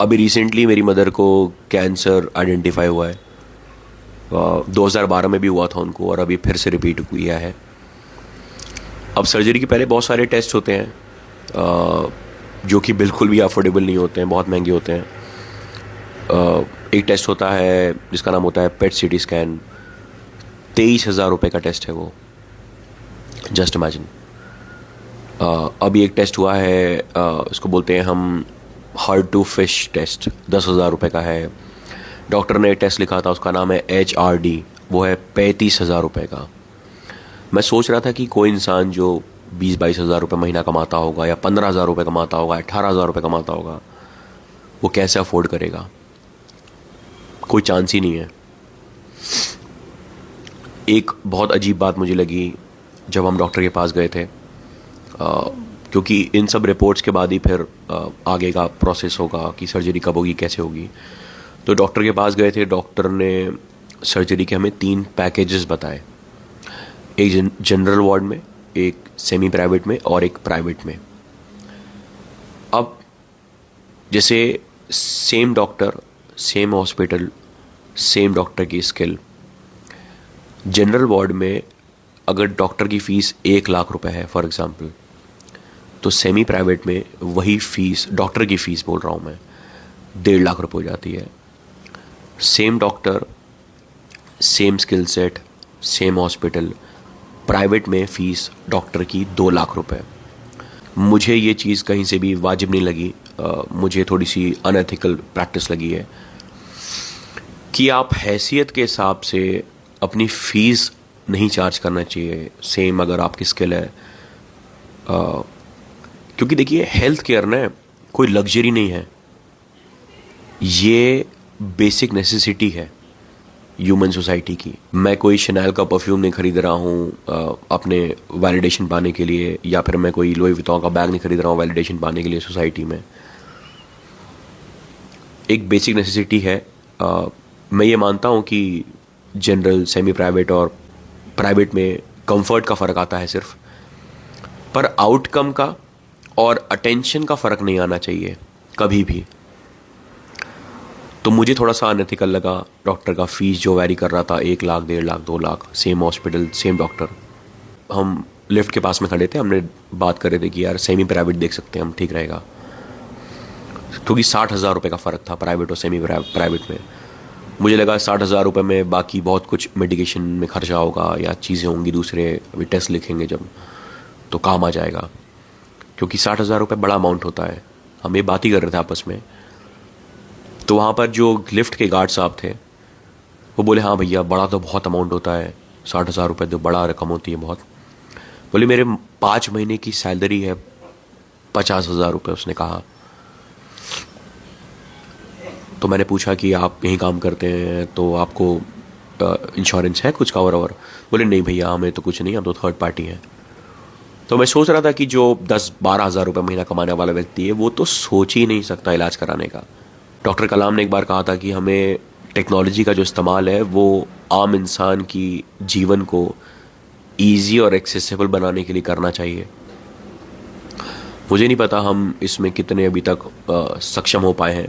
अभी रिसेंटली मेरी मदर को कैंसर आइडेंटिफाई हुआ है। 2012 में भी हुआ था उनको और अभी फिर से रिपीट हुआ है। अब सर्जरी के पहले बहुत सारे टेस्ट होते हैं जो कि बिल्कुल भी अफोर्डेबल नहीं होते हैं, बहुत महंगे होते हैं। एक टेस्ट होता है जिसका नाम होता है पेट सीटी स्कैन। 23,000 रुपये का टेस्ट है वो। Just imagine. अभी एक टेस्ट हुआ है, उसको बोलते हैं हम हार्ट टू फिश टेस्ट। 10,000 रुपये का है। डॉक्टर ने एक टेस्ट लिखा था, उसका नाम है HRD, वो है 35,000 रुपये का। मैं सोच रहा था कि कोई इंसान जो 20-22 हज़ार रुपये महीना कमाता होगा या 15,000 रुपये कमाता होगा, 18,000 रुपये कमाता होगा, वो कैसे अफोर्ड करेगा? कोई चांस ही नहीं है। एक बहुत अजीब बात मुझे लगी जब हम डॉक्टर के पास गए थे, क्योंकि इन सब रिपोर्ट्स के बाद ही फिर आगे का प्रोसेस होगा कि सर्जरी कब होगी, कैसे होगी। तो डॉक्टर के पास गए थे। डॉक्टर ने सर्जरी के हमें 3 पैकेजेस बताए। एक जनरल वार्ड में, एक सेमी प्राइवेट में और एक प्राइवेट में। अब जैसे same doctor, same hospital, same doctor की स्किल। जनरल वार्ड में अगर डॉक्टर की फ़ीस 1 लाख रुपए है फॉर एग्ज़ाम्पल, तो सेमी प्राइवेट में वही फ़ीस, डॉक्टर की फ़ीस बोल रहा हूँ मैं, 1.5 लाख रुपए हो जाती है। Same doctor, same skill set, same hospital, private में फ़ीस डॉक्टर की 2 लाख रुपए। मुझे ये चीज़ कहीं से भी वाजिब नहीं लगी। मुझे थोड़ी सी अनएथिकल प्रैक्टिस लगी है कि आप हैसियत के हिसाब से अपनी फ़ीस नहीं चार्ज करना चाहिए, सेम अगर आपकी स्किल है। क्योंकि देखिए, हेल्थ केयर ना कोई लग्जरी नहीं है, ये बेसिक नेसेसिटी है ह्यूमन सोसाइटी की। मैं कोई शनैल का परफ्यूम नहीं खरीद रहा हूँ अपने वैलिडेशन पाने के लिए, या फिर मैं कोई लुई विटॉन का बैग नहीं खरीद रहा हूँ वैलिडेशन पाने के लिए सोसाइटी में। एक बेसिक नेसेसिटी है। मैं ये मानता हूँ कि जनरल, सेमी प्राइवेट और प्राइवेट में कंफर्ट का फ़र्क आता है सिर्फ, पर आउटकम का और अटेंशन का फ़र्क नहीं आना चाहिए कभी भी। तो मुझे थोड़ा सा अनएथिकल लगा डॉक्टर का फ़ीस जो वैरी कर रहा था, 1 lakh, 1.5 lakh, 2 lakh, same hospital, same doctor. हम लिफ्ट के पास में खड़े थे, हमने बात कर रहे थे कि यार सेमी प्राइवेट देख सकते हैं हम, ठीक रहेगा, क्योंकि 60,000 रुपये का फ़र्क था प्राइवेट और सेमी प्राइवेट में। मुझे लगा 60,000 रुपये में बाकी बहुत कुछ मेडिकेशन में खर्चा होगा या चीज़ें होंगी, दूसरे अभी टेस्ट लिखेंगे जब, तो काम आ जाएगा, क्योंकि 60,000 रुपये बड़ा अमाउंट होता है। हम ये बात ही कर रहे थे आपस में। तो वहाँ पर जो लिफ्ट के गार्ड साहब थे, वो बोले हाँ भैया, बड़ा तो बहुत अमाउंट होता है, 60,000 रुपये तो बड़ा रकम होती है बहुत। बोले मेरे 5 महीने की सैलरी है 50,000 रुपये, उसने कहा। तो मैंने पूछा कि आप यहीं काम करते हैं तो आपको इंश्योरेंस है कुछ कवर ओवर? बोले नहीं भैया, हमें तो कुछ नहीं, हम तो थर्ड पार्टी हैं। तो मैं सोच रहा था कि जो 10-12 हज़ार रुपये महीना कमाने वाला व्यक्ति है, वो तो सोच ही नहीं सकता इलाज कराने का। डॉक्टर कलाम ने एक बार कहा था कि हमें टेक्नोलॉजी का जो इस्तेमाल है वो आम इंसान की जीवन को ईजी और एक्सेसिबल बनाने के लिए करना चाहिए। मुझे नहीं पता हम इसमें कितने अभी तक सक्षम हो पाए हैं।